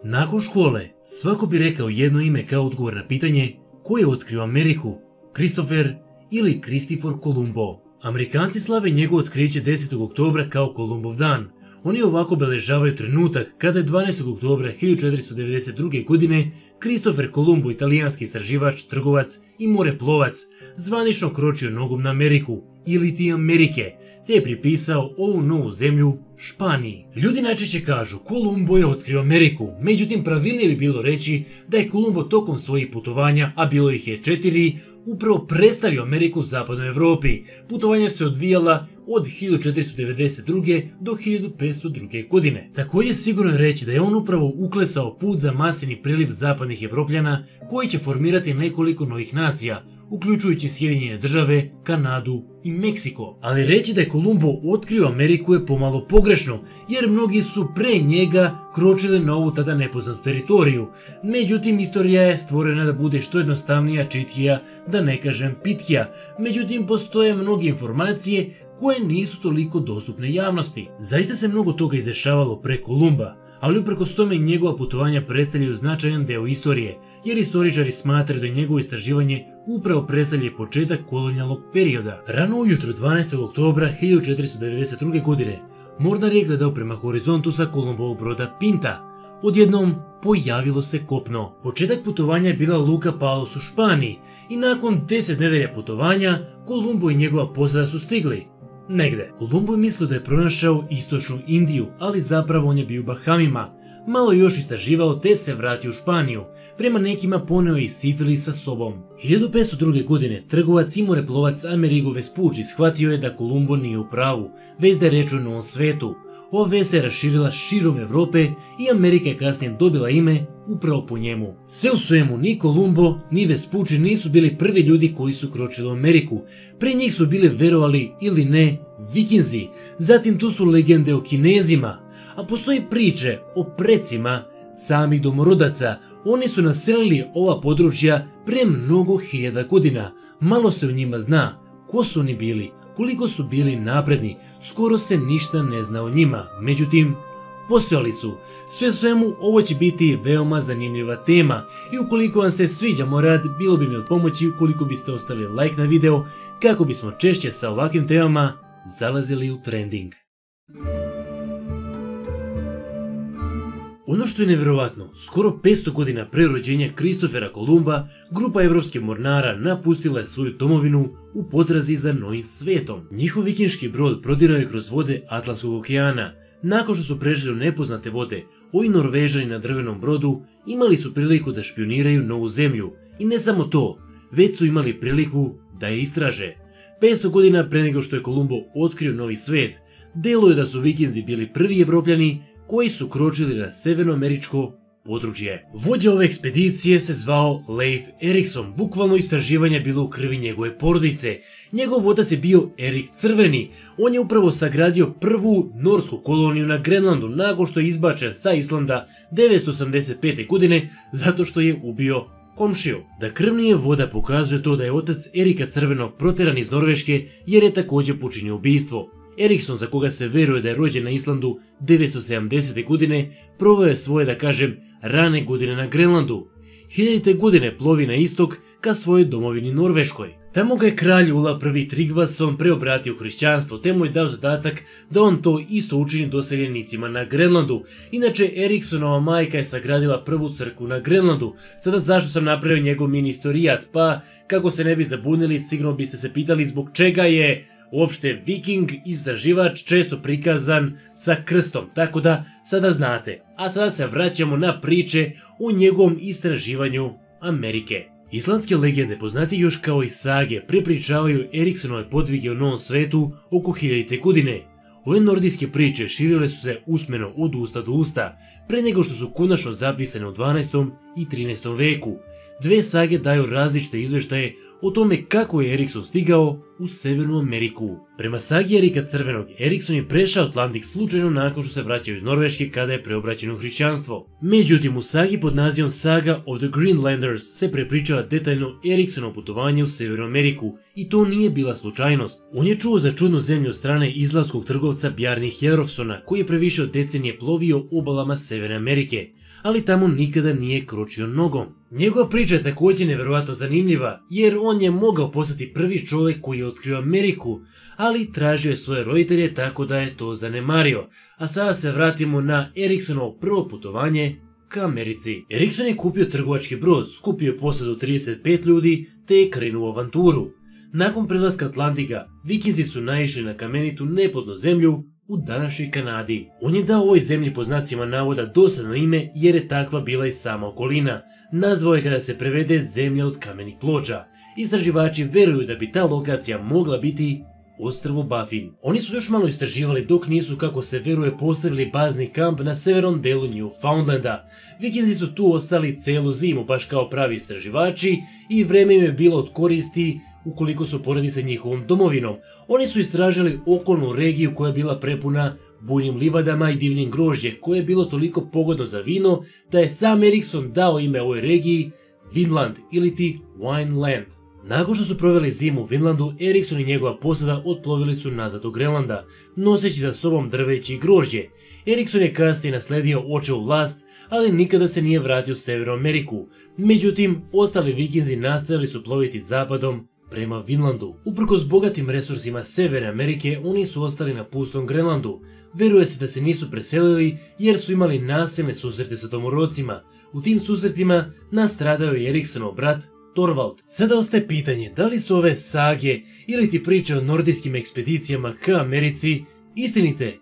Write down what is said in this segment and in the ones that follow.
Nakon škole, svako bi rekao jedno ime kao odgovor na pitanje ko je otkrio Ameriku, Kristofer ili Kristifor Kolumbo. Amerikanci slave njegovo otkriće 10. oktobra kao Kolumbov dan. Oni ovako obeležavaju trenutak kada je 12. oktobra 1492. godine Kristofer Kolumbo, italijanski istraživač, trgovac i moreplovac, zvanično kročio nogom na Ameriku, iliti Amerike, te je pripisao ovu novu zemlju Španiji. Ljudi najčešće kažu Kolumbo je otkrio Ameriku, međutim pravilnije bi bilo reći da je Kolumbo tokom svojih putovanja, a bilo ih je 4, upravo predstavio Ameriku zapadnoj Evropi. Putovanja se odvijala od 1492. do 1502. godine. Također sigurno je reći da je on upravo uklesao put za masivni priliv zapadnih Evropljana koji će formirati nekoliko novih nacija, uključujući Sjedinjene države, Kanadu i Meksiko. Ali reći da je Kolumbo otkrio Ameriku je pomalo pogrešno, jer mnogi su pre njega kročili na ovu tada nepoznatu teritoriju. Međutim, istorija je stvorena da bude što jednostavnija, čitkija, da ne kažem pitkija. Međutim, postoje mnoge informacije koje nisu toliko dostupne javnosti. Zaista se mnogo toga izdešavalo pre Kolumba, ali uprkos tome njegova putovanja predstavljaju značajan deo istorije, jer istoričari smatraju da njegovo istraživanje upravo predstavlja početak kolonijalnog perioda. Rano ujutro 12. oktobra 1492. godine mornar je gledao prema horizontu sa Kolumbovog broda Pinta. Odjednom pojavilo se kopno. Početak putovanja je bila luka Palos u Španiji i nakon 10 nedelja putovanja Kolumbo i njegova posada su stigli negde. Kolumbo je mislio da je pronašao istočnu Indiju, ali zapravo on je bio u Bahamima. Malo je još istraživao te se vratio u Španiju. Prema nekima poneo je i sifilis sa sobom. 1502. godine trgovac i moreplovac Amerigo Vespucci shvatio je da Kolumbo nije u pravu, već da je reč o novom svetu. Ova vest se raširila širom Evrope i Amerika je kasnije dobila ime upravo po njemu. Sve u svemu, ni Kolumbo ni Vespucci nisu bili prvi ljudi koji su kročili u Ameriku. Pre njih su bili, verovali ili ne, Vikinzi. Zatim tu su legende o Kinezima, a postoje priče o precima samih domorodaca. Oni su naselili ova područja pre mnogo hiljada godina. Malo se o njima zna. Ko su oni bili? Koliko su bili napredni? Skoro se ništa ne zna o njima. Međutim, postojali su. Sve svemu, ovo će biti veoma zanimljiva tema i ukoliko vam se sviđa moj rad, bilo bi mi od pomoći ukoliko biste ostavili like na video kako bismo češće sa ovakvim temama zalazili u trending. Ono što je nevjerovatno, skoro 500 godina pre rođenja Kristofera Kolumba, grupa evropskih mornara napustila je svoju domovinu u potrazi za novim svetom. Njihov vikinški brod prodirao je kroz vode Atlantskog okeana. Nakon što su prešli u nepoznate vode, ovi Norvežani na drvenom brodu imali su priliku da špioniraju novu zemlju. I ne samo to, već su imali priliku da je istraže. 500 godina pre nego što je Kolumbo otkrio novi svet, deluje da su Vikinzi bili prvi Evropljani koji su kročili na severnoameričko područje. Vođa ove ekspedicije se zvao Leif Erikson, bukvalno istraživanje bilo u krvi njegove porodice. Njegov otac je bio Erik Crveni, on je upravo sagradio prvu norsku koloniju na Grenlandu nakon što je izbačen sa Islanda 985. godine zato što je ubio komšiju. Da krvnije voda pokazuje to da je otac Erika Crvenog proteran iz Norveške jer je također počinio ubistvo. Erikson, za koga se veruje da je rođen na Islandu 970. godine, proveo je svoje, da kažem, rane godine na Grenlandu. 1000. godine plovi na istok ka svojoj domovini Norveškoj. Tamo ga je kralj Ula I Tryggvason preobratio u hrišćanstvo, te mu je dao zadatak da on to isto učini doseljenicima na Grenlandu. Inače, Eriksonova majka je sagradila prvu crkvu na Grenlandu. Sada zašto sam napravio njegov mini istorijat? Pa, kako se ne bi zabunili, sigurno biste se pitali zbog čega je uopšte viking istraživač često prikazan sa krstom, tako da sada znate. A sada se vraćamo na priče o njegovom istraživanju Amerike. Islandske legende, poznati još kao i sage, prepričavaju Eriksonove podvige u novom svetu oko 1000. godine. Ove nordijske priče širile su se usmeno od usta do usta, pre nego što su konačno zapisane u 12. i 13. veku. Dve sage daju različite izveštaje o tome kako je Erikson stigao u Severnu Ameriku. Prema sagi Erika Crvenog, Erikson je prešao Atlantik slučajno nakon što se vraćao iz Norveške kada je preobraćen u hrišćanstvo. Međutim, u sagi pod nazivom Saga of the Greenlanders se prepričava detaljno Eriksonovo putovanje u Severnu Ameriku i to nije bila slučajnost. On je čuo za čudnu zemlju od strane islandskog trgovca Bjarni Hjerofsona koji je pre više od decenije plovio obalama Severne Amerike. ali tamo nikada nije kročio nogom. Njegova priča je također nevjerojatno zanimljiva, jer on je mogao postati prvi čovjek koji je otkrio Ameriku, ali tražio je svoje roditelje tako da je to zanemario. A sada se vratimo na Eriksonovo prvo putovanje ka Americi. Erikson je kupio trgovački brod, skupio je posadu 35 ljudi te je krenuo u avanturu. Nakon prelaska Atlantika, Vikinzi su naišli na kamenitu neplodnu zemlju u današnjoj Kanadi. On je dao ovoj zemlji po znacima navoda dosadno ime jer je takva bila i sama okolina. Nazvao je kada se prevede zemlja od kamenih ploča. Istraživači veruju da bi ta lokacija mogla biti ostrvo Baffin. Oni su još malo istraživali dok nisu, kako se veruje, postavili bazni kamp na severnom delu Newfoundlanda. Vikinzi su tu ostali celu zimu baš kao pravi istraživači i vreme im je bilo od koristi ukoliko su poredi sa njihovom domovinom. Oni su istražili okolnu regiju koja je bila prepuna bujnim livadama i divljim grožđe, koje je bilo toliko pogodno za vino da je sam Erikson dao ime ovoj regiji Vinland iliti Wineland. Nakon što su proveli zimu u Vinlandu, Erikson i njegova posada otplovili su nazad do Grenlanda, noseći za sobom drveće i grožđe. Erikson je kasnije nasledio očevu vlast, ali nikada se nije vratio u Severnu Ameriku. Međutim, ostali Vikinzi nastavili su ploviti zapadom prema Vinlandu. Uprkos bogatim resursima Severne Amerike, oni su ostali na pustom Grenlandu. Veruje se da se nisu preselili jer su imali nasilne susrete sa domorodcima. U tim susretima nastradao je Eriksonov brat Torvald. Sada ostaje pitanje da li su ove sage ili ti priče o nordijskim ekspedicijama ka Americi istinite.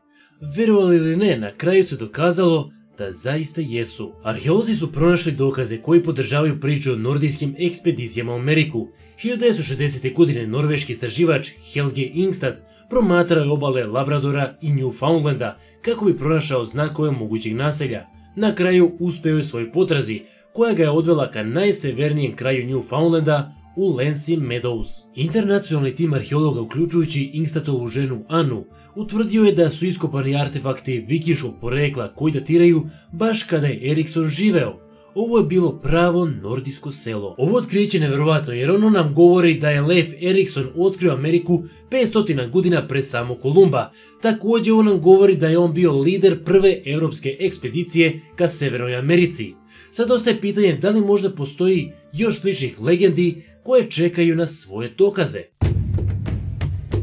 Verovali ili ne, na kraju se dokazalo da zaista jesu. Arheolozi su pronašli dokaze koji podržavaju priču o nordijskim ekspedicijama u Ameriku. 1960. godine norveški istraživač Helge Ingstad promatrao je obale Labradora i Newfoundlanda kako bi pronašao znakove mogućeg naselja. Na kraju uspeo je svoj potrazi, koja ga je odvela ka najsevernijem kraju Newfoundlanda u Lansing Meadows. Internacionalni tim arheologa, uključujući Ingstatovu ženu Anu, utvrdio je da su iskopani artefakti vikinškog porekla koji datiraju baš kada je Erikson živeo. Ovo je bilo pravo nordijsko selo. Ovo otkriće je nevjerovatno jer ono nam govori da je Leif Erikson otkrio Ameriku 500 godina pre samog Kolumba. Također ovo nam govori da je on bio lider prve europske ekspedicije ka Severnoj Americi. Sad ostaje pitanje da li možda postoji još sličnih legendi koje čekaju na svoje dokaze.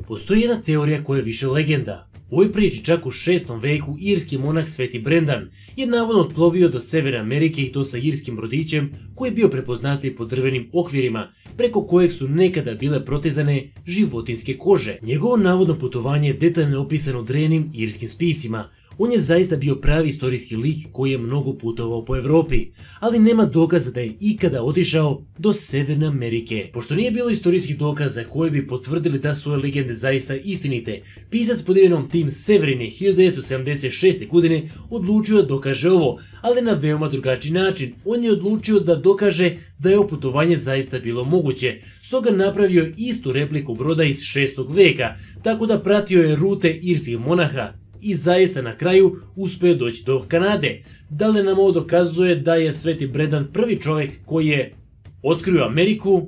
Postoji jedna teorija koja je više legenda. U ovoj priči čak u 6. veku irski monah Sveti Brendan je navodno otplovio do Severne Amerike i to sa irskim brodićem koji je bio prepoznatljiv po drvenim okvirima, preko kojeg su nekada bile protezane životinjske kože. Njegovo navodno putovanje je detaljno opisano u drevnim irskim spisima. On je zaista bio pravi istorijski lik koji je mnogo putovao po Evropi, ali nema dokaza da je ikada otišao do Severne Amerike. Pošto nije bilo istorijskih dokaza koji bi potvrdili da su ove legende zaista istinite, pisac pod imenom Tim Severin je 1976. godine odlučio da dokaže ovo, ali na veoma drugačiji način. On je odlučio da dokaže da je ovo putovanje zaista bilo moguće, stoga napravio istu repliku broda iz 6. veka, tako da pratio je rute irskih monaha i zaista na kraju uspio doći do Kanade. Da li nam ovo dokazuje da je Sveti Brendan prvi čovjek koji je otkrio Ameriku?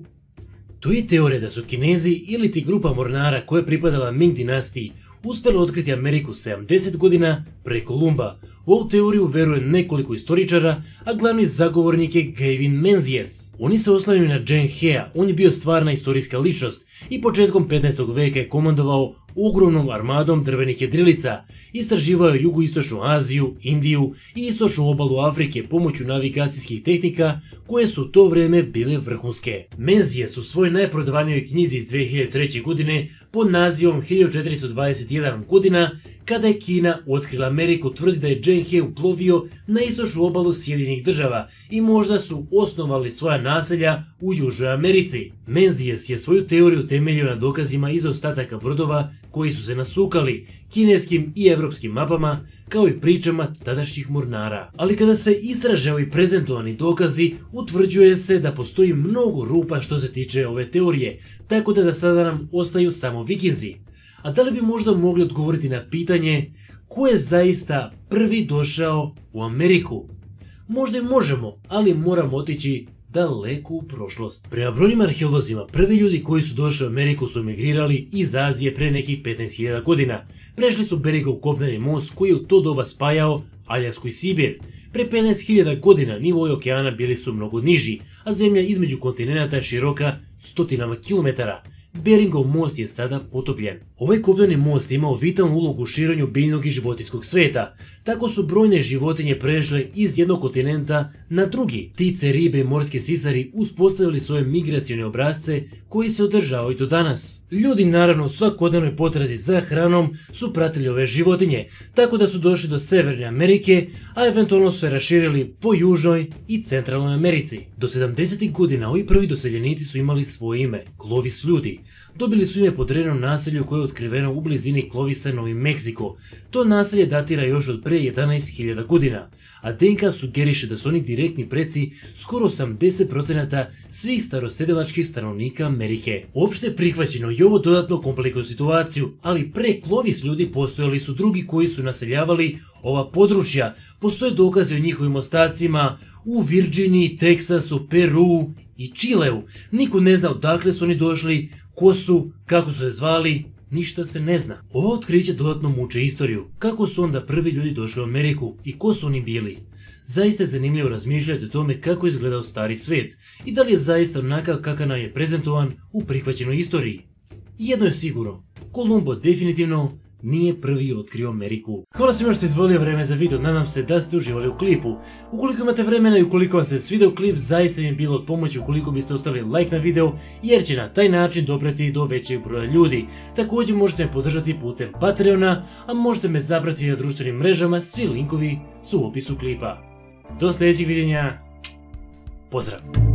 To je teorija da su Kinezi ili ti grupa mornara koja je pripadala Ming dinastiji uspjeli otkriti Ameriku 70 godina pre Kolumba. U ovu teoriju veruje nekoliko istoričara, a glavni zagovornik je Gavin Menzies. Oni se oslanjaju na Zheng Hea, on je bio stvarna istorijska ličnost i početkom 15. veka je komandovao ogromnom armadom drvenih jedrilica, istraživao je jugoistočnu Aziju, Indiju i istočnu obalu Afrike pomoću navigacijskih tehnika koje su u to vrijeme bile vrhunske. Menzies u svojoj najprodavanijoj knjizi iz 2003. godine pod nazivom 1421 godina kada je Kina otkrila Ameriku tvrdi da je Zheng He uplovio na istočnu obalu Sjedinjenih država i možda su osnovali svoja naselja u Južnoj Americi. Menzies je svoju teoriju temeljio na dokazima iz ostataka brodova koji su se nasukali kineskim i evropskim mapama kao i pričama tadašnjih mornara. Ali kada se istraže ovi prezentovani dokazi, utvrđuje se da postoji mnogo rupa što se tiče ove teorije, tako da za sada nam ostaju samo Vikinzi. A da li bi možda mogli odgovoriti na pitanje ko je zaista prvi došao u Ameriku? Možda i možemo, ali moramo otići daleko u prošlost. Prema brojnim arheolozima, prvi ljudi koji su došli u Ameriku su emigrirali iz Azije pre nekih 15.000 godina. Prešli su Berigov kopneni most koji je u to doba spajao Aljasku i Sibir. Pre 15.000 godina nivoi okeana bili su mnogo niži, a zemlja između kontinenata je široka stotinama kilometara. Beringov most je sada potopljen. Ovaj kopneni most je imao vitalnu ulogu u širenju biljnog i životinjskog sveta. Tako su brojne životinje prešle iz jednog kontinenta na drugi. Ptice, ribe i morski sisari uspostavili svoje migracione obrasce koji se održavaju do danas. Ljudi naravno u svakodnevnoj potrazi za hranom su pratili ove životinje, tako da su došli do Severne Amerike, a eventualno su se raširili po Južnoj i Centralnoj Americi. Do 70. godina ovi prvi doseljenici su imali svoje ime, Clovis ljudi. Dobili su ime po drevnom naselju koje je otkriveno u blizini Clovisa, Novi Meksiko. To naselje datira još od pre 11.000 godina, a DNK sugeriše da su oni direktni preci skoro 80% svih starosedilačkih stanovnika Amerike. Opšte je prihvaćeno i ovo dodatno komplikuje situaciju, ali pre Clovis ljudi postojali su drugi koji su naseljavali ova područja. Postoje dokaze o njihovim ostacima u Virginiji, Teksasu, Peru i Čileu. Niko ne zna odakle su oni došli, ko su, kako su se zvali, ništa se ne zna. Ovo otkriće dodatno muče istoriju. Kako su onda prvi ljudi došli u Ameriku i ko su oni bili? Zaista je zanimljivo razmišljati o tome kako je izgledao stari svijet i da li je zaista onakav kakav nam je prezentovan u prihvaćenoj istoriji. Jedno je sigurno, Kolumbo definitivno nije prvi otkrio Ameriku. Hvala svima što ste izdvojili vreme za video, nadam se da ste uživali u klipu. Ukoliko imate vremena i ukoliko vam se svideo klip, zaista mi je bilo od pomoći ukoliko biste ostavili like na video, jer će na taj način dopreti do većeg broja ljudi. Također možete me podržati putem Patreona, a možete me zabrati na društvenim mrežama, svi linkovi su u opisu klipa. Do sljedećeg viđenja, pozdrav!